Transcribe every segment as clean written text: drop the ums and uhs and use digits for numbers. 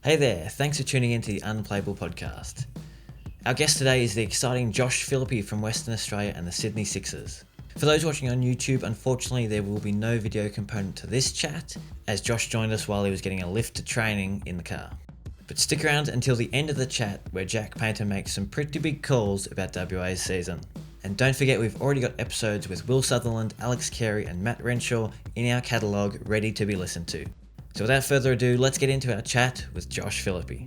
Hey there, thanks for tuning in to the Unplayable Podcast. Our guest today is the exciting Josh Philippe from Western Australia and the Sydney Sixers. For those watching on YouTube, unfortunately there will be no video component to this chat, as Josh joined us while he was getting a lift to training in the car. But stick around until the end of the chat where Jack Paynter makes some pretty big calls about WA's season. And don't forget we've already got episodes with Will Sutherland, Alex Carey and Matt Renshaw in our catalogue ready to be listened to. So without further ado, let's get into our chat with Josh Philippe.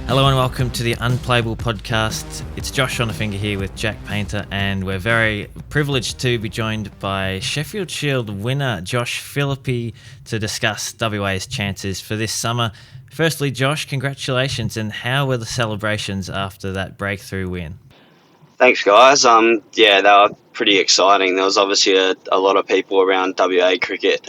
Hello and welcome to the Unplayable Podcast. It's Josh Schonafinger here with Jack Paynter, and we're very privileged to be joined by Sheffield Shield winner Josh Philippe to discuss WA's chances for this summer. Firstly, Josh, congratulations, and how were the celebrations after that breakthrough win? Thanks, guys. They were pretty exciting. There was obviously a lot of people around WA cricket.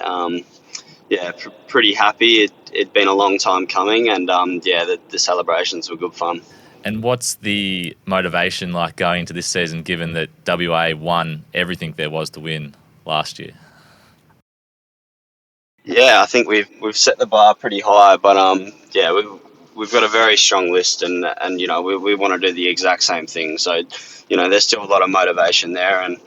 Pretty happy. It'd been a long time coming, and the celebrations were good fun. And what's the motivation like going into this season, given that WA won everything there was to win last year? Yeah, I think we've set the bar pretty high, but we've got a very strong list, and we want to do the exact same thing. So, there's still a lot of motivation there, and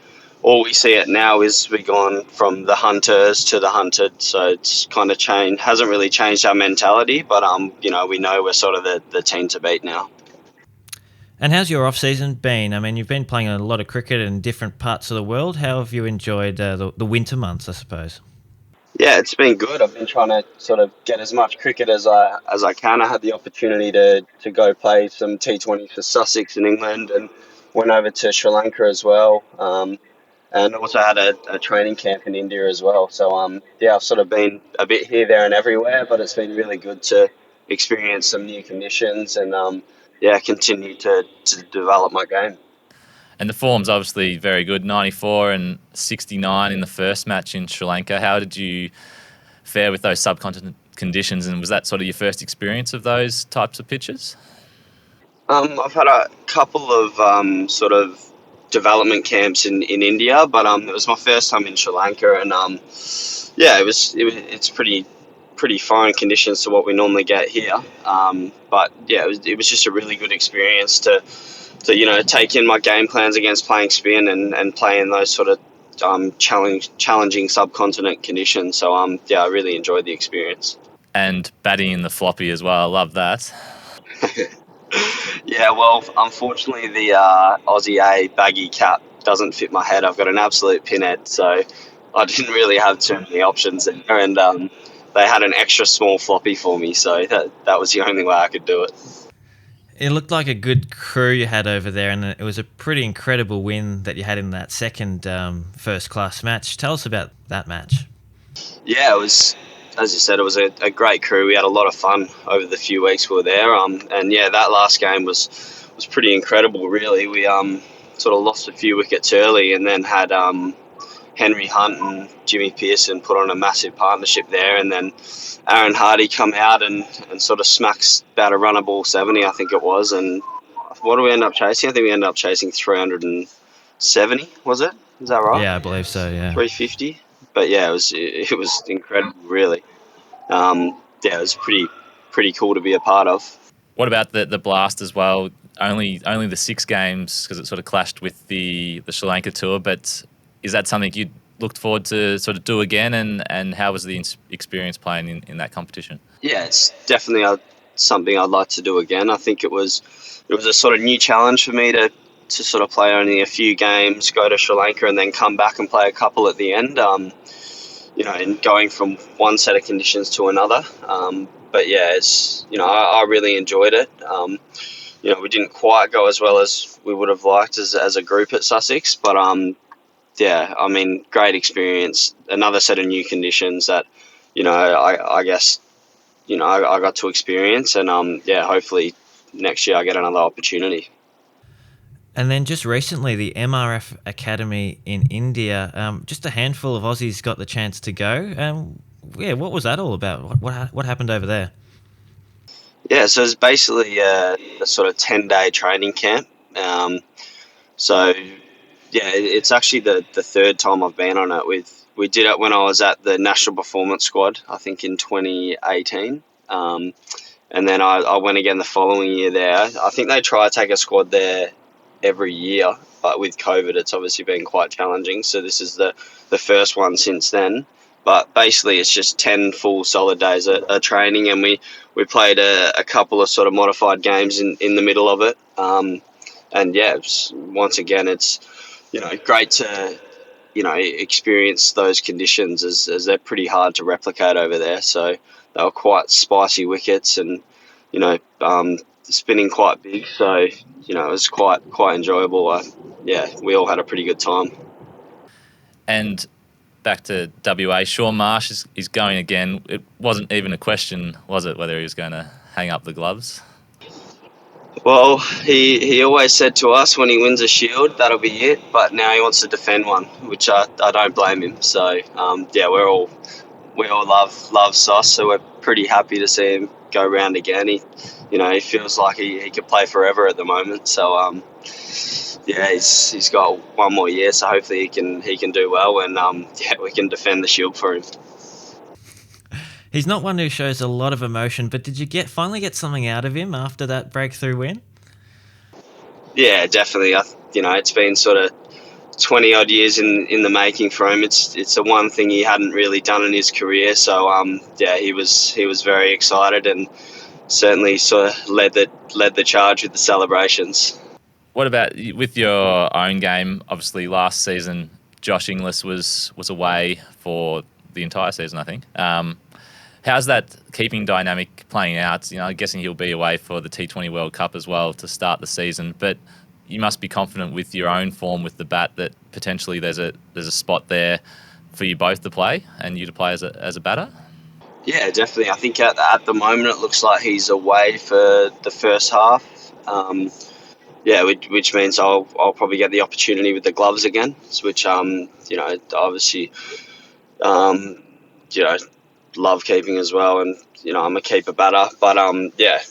all we see it now is we've gone from the hunters to the hunted. So it's kind of hasn't really changed our mentality, but we know we're sort of the team to beat now. And how's your off-season been? I mean, you've been playing a lot of cricket in different parts of the world. How have you enjoyed the winter months, I suppose? Yeah, it's been good. I've been trying to sort of get as much cricket as I can. I had the opportunity to go play some T20 for Sussex in England, and went over to Sri Lanka as well. And also had a training camp in India as well. So I've sort of been a bit here, there, and everywhere. But it's been really good to experience some new conditions and continue to develop my game. And the form's obviously very good, 94 and 69 in the first match in Sri Lanka. How did you fare with those subcontinent conditions, and was that sort of your first experience of those types of pitches? I've had a couple of sort of development camps in India, but it was my first time in Sri Lanka, and it's pretty foreign conditions to what we normally get here. It was just a really good experience to take in my game plans against playing spin and play in those sort of challenging subcontinent conditions. So I really enjoyed the experience. And batting in the floppy as well. I love that. Yeah, well, unfortunately, the Aussie A baggy cap doesn't fit my head. I've got an absolute pinhead, so I didn't really have too many options there. And they had an extra small floppy for me, so that was the only way I could do it. It looked like a good crew you had over there, and it was a pretty incredible win that you had in that second first-class match. Tell us about that match. Yeah, it was, as you said, it was a great crew. We had a lot of fun over the few weeks we were there. That last game was pretty incredible, really. We sort of lost a few wickets early, and then had Henry Hunt and Jimmy Pearson put on a massive partnership there, and then Aaron Hardy come out and sort of smacks about a runner ball 70, I think it was. And what do we end up chasing? I think we ended up chasing 370, was it? Is that right? Yeah, I believe so, yeah. 350. But yeah, it was incredible, really. It was pretty cool to be a part of. What about the blast as well? Only the 6 games, because it sort of clashed with the Sri Lanka tour, but is that something you'd looked forward to sort of do again, and how was the experience playing in that competition? Yeah, it's definitely something I'd like to do again. I think it was a sort of new challenge for me to sort of play only a few games, go to Sri Lanka, and then come back and play a couple at the end. And going from one set of conditions to another. I really enjoyed it. We didn't quite go as well as we would have liked as a group at Sussex, but great experience. Another set of new conditions that, I guess, I got to experience, and hopefully next year I get another opportunity. And then just recently, the MRF Academy in India, just a handful of Aussies got the chance to go. What was that all about? What happened over there? Yeah, so it's basically a sort of 10-day training camp Um, so yeah, it's actually the third time I've been on it. We did it when I was at the National Performance Squad, I think in 2018. And then I went again the following year there. I think they try to take a squad there every year, but with COVID, it's obviously been quite challenging. So this is the first one since then. But basically, it's just 10 full solid days of training, and we played a couple of sort of modified games in the middle of it. And yeah, once again, it's great to experience those conditions as they're pretty hard to replicate over there. So they were quite spicy wickets and spinning quite big. So it was quite enjoyable. Yeah, we all had a pretty good time. And back to WA, Shaun Marsh is going again. It wasn't even a question, was it, whether he was going to hang up the gloves? Well, he always said to us when he wins a shield, that'll be it. But now he wants to defend one, which I don't blame him. So yeah, we all love Sauce, so we're pretty happy to see him go round again. He feels like he could play forever at the moment. So yeah, he's got one more year, so hopefully he can do well, and yeah, we can defend the shield for him. He's not one who shows a lot of emotion, but did you finally get something out of him after that breakthrough win? Yeah, definitely. It's been sort of 20 odd years in the making for him. It's the one thing he hadn't really done in his career. So yeah, he was very excited and certainly sort of led the charge with the celebrations. What about with your own game? Obviously, last season Josh Inglis was away for the entire season, I think. How's that keeping dynamic playing out? I'm guessing he'll be away for the T20 World Cup as well to start the season, but you must be confident with your own form with the bat that potentially there's a spot there for you both to play and you to play as a batter. Yeah, definitely. I think at the moment it looks like he's away for the first half. Yeah, which means I'll probably get the opportunity with the gloves again, which obviously love keeping as well, and I'm a keeper batter. But yeah,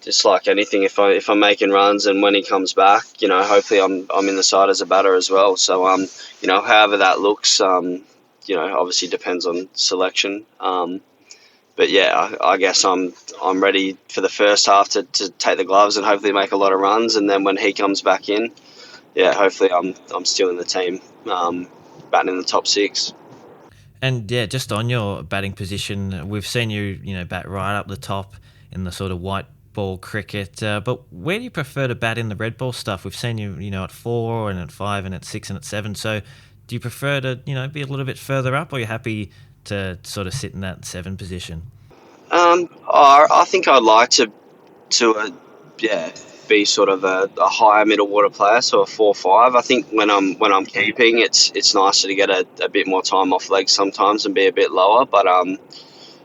just like anything, if I'm making runs and when he comes back, hopefully I'm in the side as a batter as well. So however that looks, obviously depends on selection. But yeah, I guess I'm ready for the first half to take the gloves and hopefully make a lot of runs, and then when he comes back in, yeah, hopefully I'm still in the team, batting in the top six. And yeah, just on your batting position, we've seen you, bat right up the top in the sort of white ball cricket. But where do you prefer to bat in the red ball stuff? We've seen you, at 4 and at 5 and at 6 and at 7. So do you prefer to, be a little bit further up, or are you happy to sort of sit in that 7 position? I think I'd like to be sort of a higher middle water player, so a 4-5. I think when I'm keeping, it's nicer to get a bit more time off legs sometimes and be a bit lower. But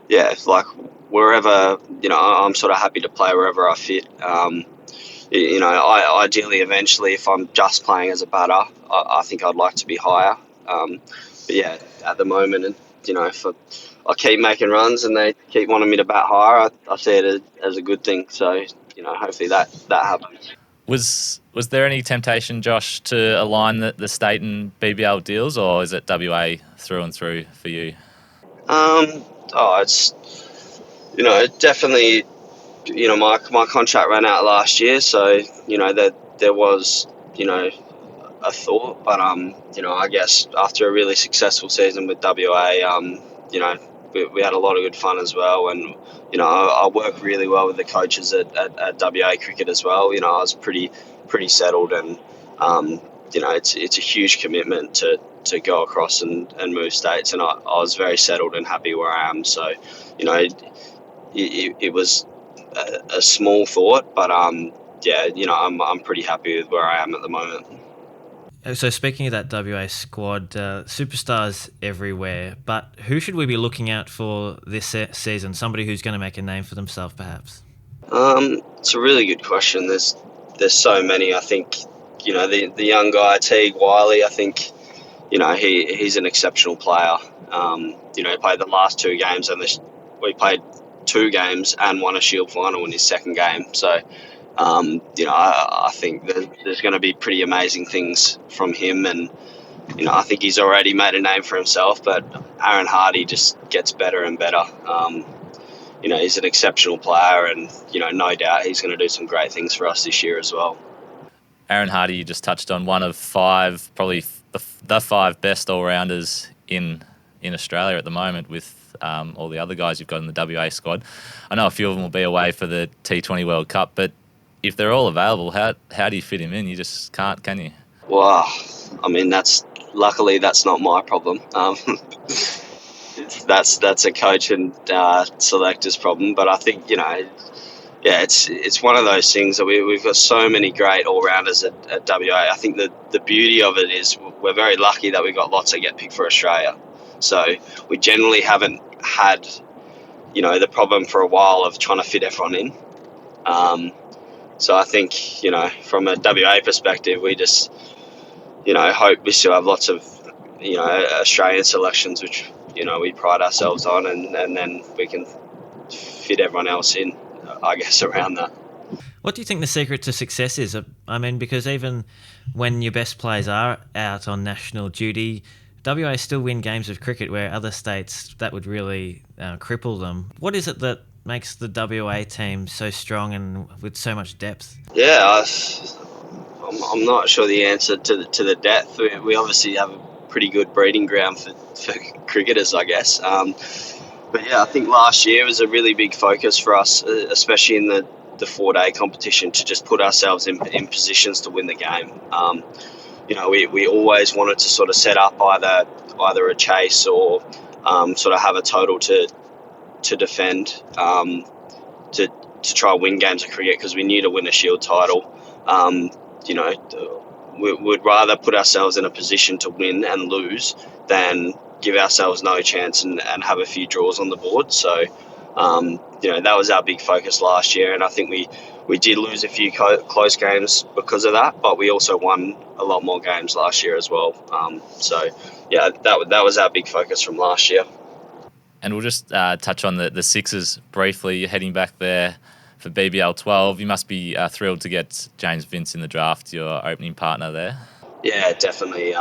yeah, like wherever, I'm sort of happy to play wherever I fit. I ideally eventually, if I'm just playing as a batter, I think I'd like to be higher. But yeah, at the moment, if I keep making runs and they keep wanting me to bat higher, I see it as a good thing. So, hopefully that happens. Was there any temptation, Josh, to align the state and BBL deals, or is it WA through and through for you? It's definitely. My contract ran out last year, so that there was a thought, but I guess after a really successful season with WA, we had a lot of good fun as well, and I work really well with the coaches at WA Cricket as well. I was pretty settled, and it's a huge commitment to go across and move states, and I was very settled and happy where I am. So it was a small thought, but yeah, I'm pretty happy with where I am at the moment. So speaking of that WA squad, superstars everywhere, but who should we be looking out for this season? Somebody who's going to make a name for themselves, perhaps? It's a really good question. There's so many. I think the young guy Teague Wiley. I think he's an exceptional player. He played the last 2 games, and we played 2 games and won a Shield final in his second game. So I think there's going to be pretty amazing things from him, and I think he's already made a name for himself. But Aaron Hardy just gets better and better. He's an exceptional player, and no doubt he's going to do some great things for us this year as well. Aaron Hardy, you just touched on, one of five, probably the five best all-rounders in Australia at the moment, with all the other guys you've got in the WA squad. I know a few of them will be away for the T20 World Cup, but if they're all available, how do you fit him in? You just can't, can you? Well, I mean, luckily that's not my problem. That's a coach and selector's problem. But I think it's one of those things that we've got so many great all-rounders at WA. I think the beauty of it is we're very lucky that we've got lots that get picked for Australia. So we generally haven't had, the problem for a while of trying to fit everyone in. So I think, from a WA perspective, we just, hope we still have lots of, Australian selections, which, we pride ourselves on, and then we can fit everyone else in, I guess, around that. What do you think the secret to success is? I mean, because even when your best players are out on national duty, WA still win games of cricket where other states that would really cripple them. What is it that makes the WA team so strong and with so much depth? Yeah, I'm not sure the answer to the depth. We obviously have a pretty good breeding ground for cricketers, I guess. But yeah, I think last year was a really big focus for us, especially in the 4-day competition, to just put ourselves in positions to win the game. We always wanted to sort of set up either a chase or sort of have a total to defend, to try and win games of cricket, because we knew to win a Shield title. We'd rather put ourselves in a position to win and lose than give ourselves no chance and have a few draws on the board. So, that was our big focus last year, and I think we did lose a few close games because of that, but we also won a lot more games last year as well. That was our big focus from last year. And we'll just touch on the Sixers briefly. You're heading back there for BBL 12. You must be thrilled to get James Vince in the draft, your opening partner there. Yeah, definitely.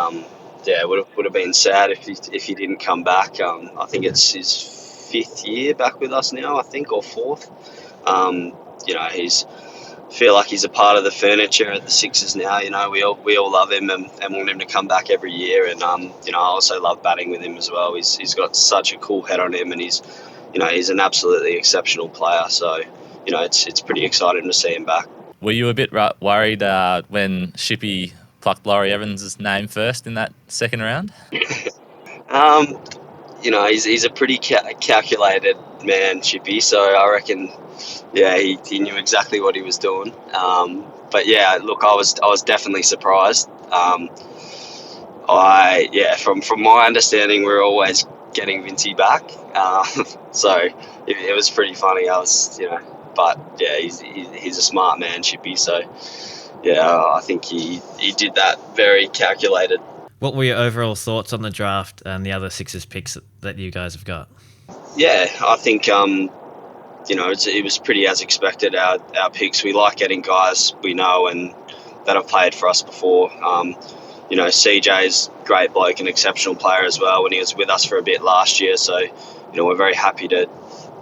Would have been sad if he didn't come back. I think it's his 5th year back with us now, I think, or 4th. Feel like he's a part of the furniture at the Sixers now. We all love him and want him to come back every year. And I also love batting with him as well. He's got such a cool head on him, and he's an absolutely exceptional player. So it's pretty exciting to see him back. Were you a bit worried when Shippy plucked Laurie Evans' name first in that second round? He's a pretty calculated man, Chippy, so I reckon, he knew exactly what he was doing. But yeah, look, I was definitely surprised. From my understanding, we're always getting Vincey back. So it was pretty funny. But yeah, he's a smart man, Chippy. So yeah, I think he did that very calculated. What were your overall thoughts on the draft and the other Sixers picks that you guys have got? Yeah, I think it was pretty as expected. Our picks, we like getting guys we know and that have played for us before. CJ's great bloke and exceptional player as well when he was with us for a bit last year. So we're very happy to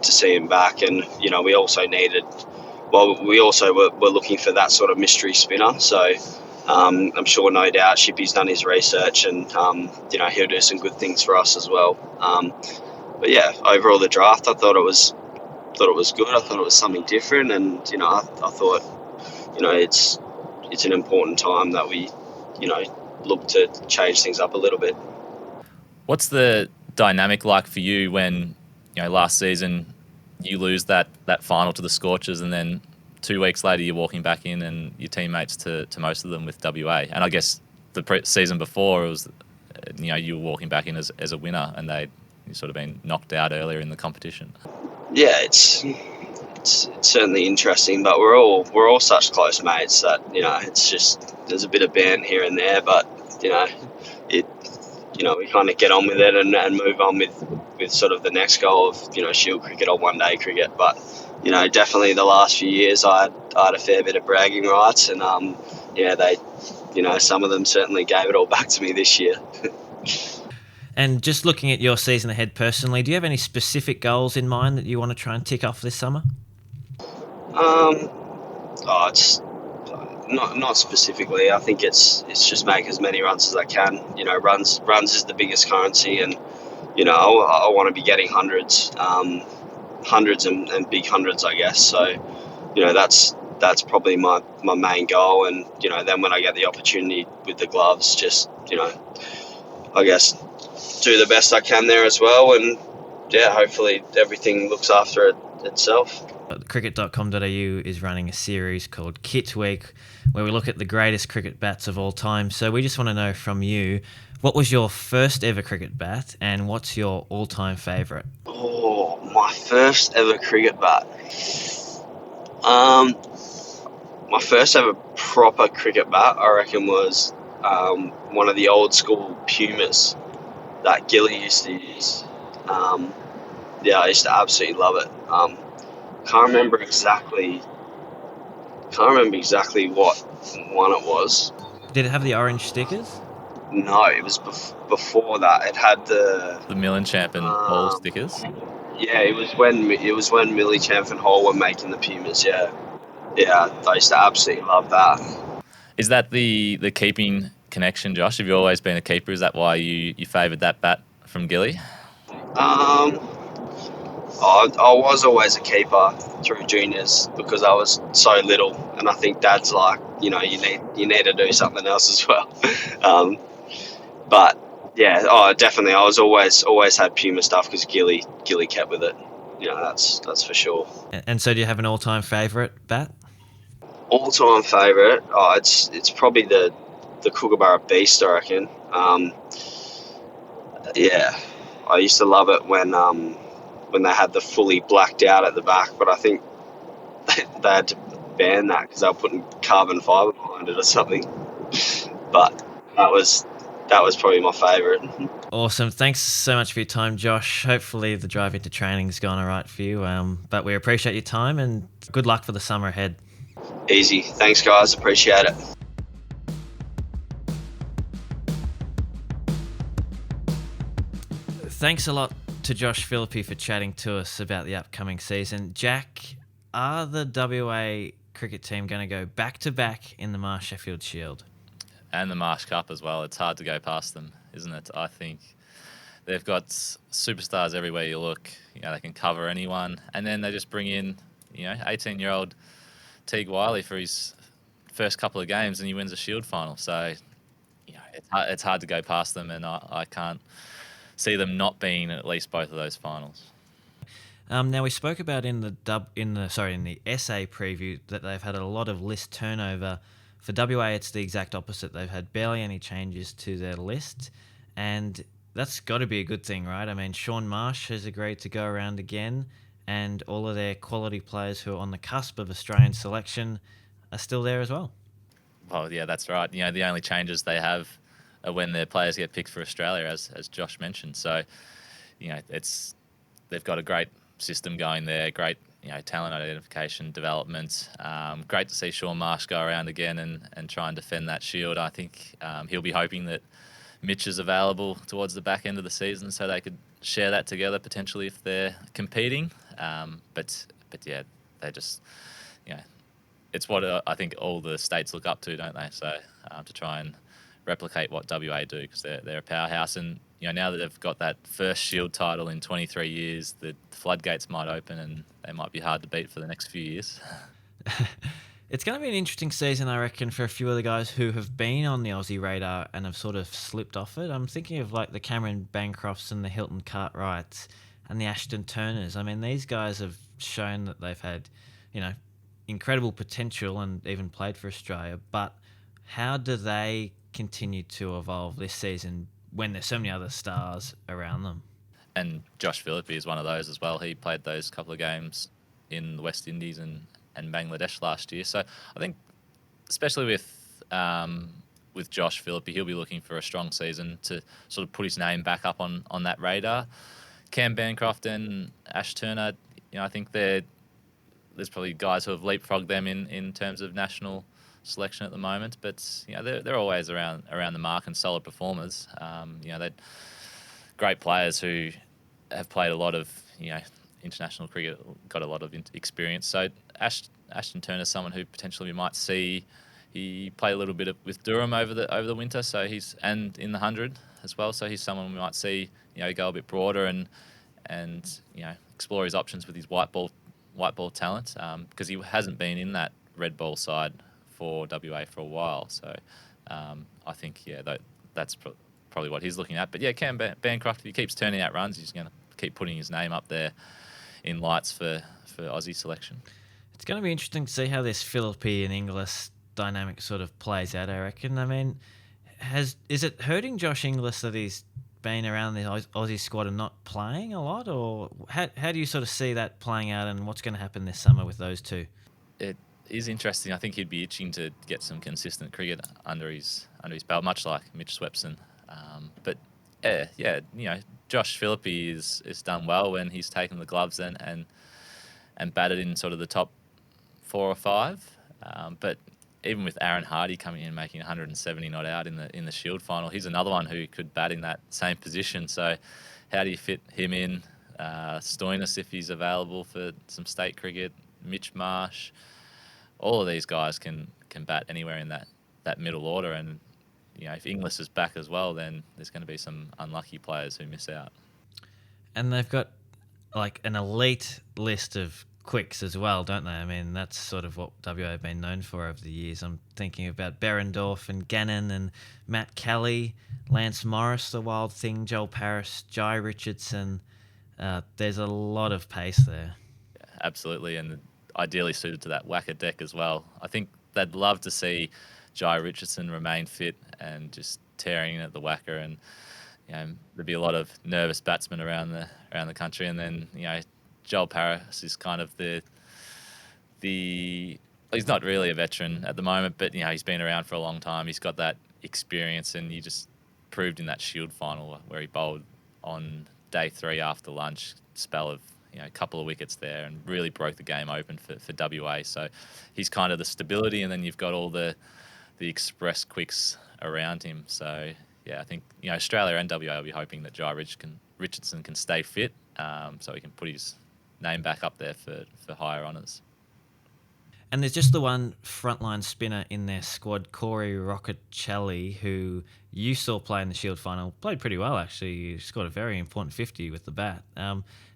see him back. And we also were looking for that sort of mystery spinner. So. I'm sure, no doubt, Shippy's done his research, and he'll do some good things for us as well. But yeah, overall the draft, I thought it was good. I thought it was something different, and I thought it's an important time that we look to change things up a little bit. What's the dynamic like for you when last season you lose that final to the Scorchers, and then 2 weeks later you're walking back in and your teammates to most of them with WA? And I guess the season before it was you were walking back in as a winner, and they'd sort of been knocked out earlier in the competition. Yeah, it's certainly interesting, but we're all such close mates that it's just there's a bit of band here and there, but we kind of get on with it and move on with sort of the next goal of, Shield cricket or one-day cricket. But, definitely the last few years I had a fair bit of bragging rights, and, they, some of them certainly gave it all back to me this year. And just looking at your season ahead personally, do you have any specific goals in mind that you want to try and tick off this summer? It's not specifically. I think it's just make as many runs as I can. Runs is the biggest currency, and I want to be getting hundreds and big hundreds, I guess. So that's probably my main goal, and then when I get the opportunity with the gloves, just I guess do the best I can there as well, and hopefully everything looks after itself. Cricket.com.au is running a series called Kit Week, where we look at the greatest cricket bats of all time. So we just want to know from you, what was your first ever cricket bat, and what's your all-time favourite? Oh, my first ever cricket bat. My first ever proper cricket bat, I reckon, was one of the old school Pumas that Gilly used to use. I used to absolutely love it. Can't remember exactly what one it was. Did it have the orange stickers? No, it was before that. It had the Millen Champ and Hall stickers. Yeah, it was when Millie Champ and Hall were making the Pumas. Yeah, I used to absolutely love that. Is that the keeping connection, Josh? Have you always been a keeper? Is that why you favoured that bat from Gilly? I was always a keeper through juniors because I was so little, and I think Dad's like, you need to do something else as well. But yeah, definitely, I was always had Puma stuff because Gilly kept with it. That's for sure. And so, do you have an all-time favourite bat? All-time favourite? It's probably the Kookaburra Beast, I reckon. I used to love it when they had the fully blacked out at the back, but I think they had to ban that because they were putting carbon fibre behind it or something. But that was probably my favourite. Awesome. Thanks so much for your time, Josh. Hopefully the drive into training's gone all right for you, but we appreciate your time and good luck for the summer ahead. Easy. Thanks, guys. Appreciate it. Thanks a lot to Josh Philippe for chatting to us about the upcoming season. Jack, are the WA cricket team going to go back-to-back in the Marsh Sheffield Shield? And the Marsh Cup as well. It's hard to go past them, isn't it? I think they've got superstars everywhere you look. They can cover anyone. And then they just bring in, 18-year-old Teague Wiley for his first couple of games and he wins a Shield final. So, it's hard to go past them, and I can't see them not being at least both of those finals. Now we spoke about in the SA preview that they've had a lot of list turnover. For WA, it's the exact opposite. They've had barely any changes to their list, and that's got to be a good thing, right? I mean, Shaun Marsh has agreed to go around again, and all of their quality players who are on the cusp of Australian selection are still there as well. Oh, yeah, that's right. The only changes they have are when their players get picked for Australia, as Josh mentioned. So, they've got a great system going there, great talent identification, development. Great to see Shaun Marsh go around again and try and defend that Shield. I think he'll be hoping that Mitch is available towards the back end of the season so they could share that together potentially if they're competing. But yeah, they just, it's what I think all the states look up to, don't they? So to try and replicate what WA do, because they're a powerhouse. And now that they've got that first Shield title in 23 years, the floodgates might open and they might be hard to beat for the next few years. It's going to be an interesting season, I reckon, for a few of the guys who have been on the Aussie radar and have sort of slipped off it. I'm thinking of like the Cameron Bancrofts and the Hilton Cartwrights and the Ashton Turners. I mean, these guys have shown that they've had, incredible potential and even played for Australia. But how do they continue to evolve this season when there's so many other stars around them? And Josh Philippe is one of those as well. He played those couple of games in the West Indies and Bangladesh last year. So I think, especially with with Josh Philippe, he'll be looking for a strong season to sort of put his name back up on that radar. Cam Bancroft and Ash Turner, I think there's probably guys who have leapfrogged them in terms of national selection at the moment, but they're always around the mark and solid performers. They're great players who have played a lot of international cricket, got a lot of experience. So Ashton Turner is someone who potentially we might see. He played a little bit with Durham over the winter, and in the 100 as well. So he's someone we might see go a bit broader and explore his options with his white ball talent, because he hasn't been in that red ball side for WA for a while. So I think that's probably what he's looking at. But Cam Bancroft, if he keeps turning out runs, he's going to keep putting his name up there in lights for Aussie selection. It's going to be interesting to see how this Philippe and Inglis dynamic sort of plays out, I reckon. I mean, is it hurting Josh Inglis that he's been around the Aussie squad and not playing a lot, or how do you sort of see that playing out, and what's going to happen this summer with those two? It is interesting. I think he'd be itching to get some consistent cricket under his belt, much like Mitch Swepson. But Josh Philippe is done well when he's taken the gloves and batted in sort of the top 4 or 5. But even with Aaron Hardy coming in making 170 not out in the Shield final, he's another one who could bat in that same position. So how do you fit him in? Stoinis, if he's available for some state cricket, Mitch Marsh, all of these guys can bat anywhere in that middle order. And if Inglis is back as well, then there's going to be some unlucky players who miss out. And they've got like an elite list of quicks as well, don't they? I mean, that's sort of what WA have been known for over the years. I'm thinking about Berendorf and Gannon and Matt Kelly, Lance Morris, the wild thing, Joel Parris, Jai Richardson. There's a lot of pace there. Yeah, absolutely, and ideally suited to that whacker deck as well. I think they'd love to see Jai Richardson remain fit and just tearing in at the whacker, and there'd be a lot of nervous batsmen around the country. And then Joel Parris is kind of he's not really a veteran at the moment, but he's been around for a long time. He's got that experience, and he just proved in that Shield final where he bowled on day 3 after lunch, spell of a couple of wickets there, and really broke the game open for WA. So he's kind of the stability, and then you've got all the express quicks around him. So I think Australia and WA will be hoping that Jai Richardson can stay fit, so he can put his name back up there for higher honours. And there's just the one frontline spinner in their squad, Corey Roccacelli, who you saw play in the Shield final. Played pretty well, actually. He scored a very important 50 with the bat.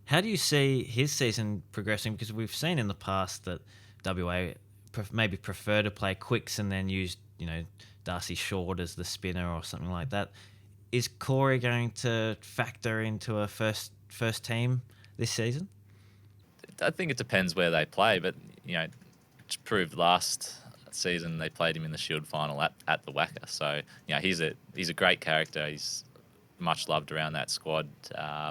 How do you see his season progressing? Because we've seen in the past that WA maybe prefer to play quicks and then use, Darcy Short as the spinner or something like that. Is Corey going to factor into a first team this season? I think it depends where they play, but it's proved last season they played him in the Shield final at the whacker. So he's a great character. He's much loved around that squad.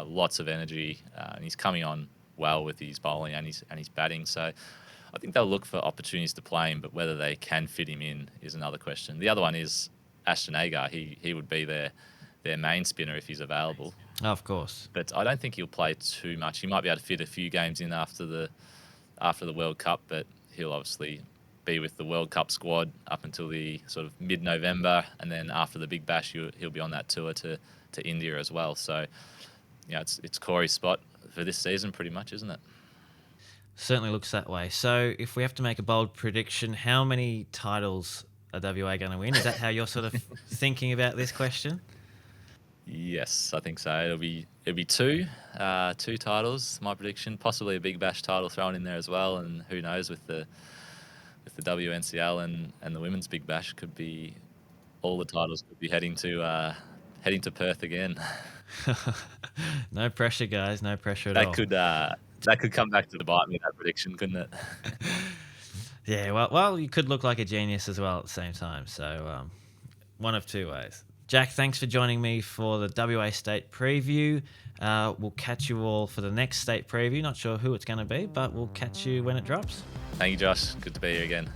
Lots of energy, and he's coming on well with his bowling and his batting. So I think they'll look for opportunities to play him, but whether they can fit him in is another question. The other one is Ashton Agar. He would be their main spinner if he's available. Of course. But I don't think he'll play too much. He might be able to fit a few games in after the World Cup, but he'll obviously be with the World Cup squad up until the sort of mid-November, and then after the Big Bash, he'll be on that tour to India as well. So, it's Corey's spot for this season pretty much, isn't it? Certainly looks that way. So if we have to make a bold prediction, how many titles are WA going to win? Is that how you're sort of thinking about this question? Yes, I think so. It'll be 2 titles. My prediction, possibly a Big Bash title thrown in there as well, and who knows with the WNCL and the Women's Big Bash, could be all the titles could be heading to Perth again. No pressure, guys. No pressure at all. That could come back to bite me, that prediction, couldn't it? Yeah, well, you could look like a genius as well at the same time. So one of two ways. Jack, thanks for joining me for the WA State Preview. We'll catch you all for the next State Preview. Not sure who it's going to be, but we'll catch you when it drops. Thank you, Josh. Good to be here again.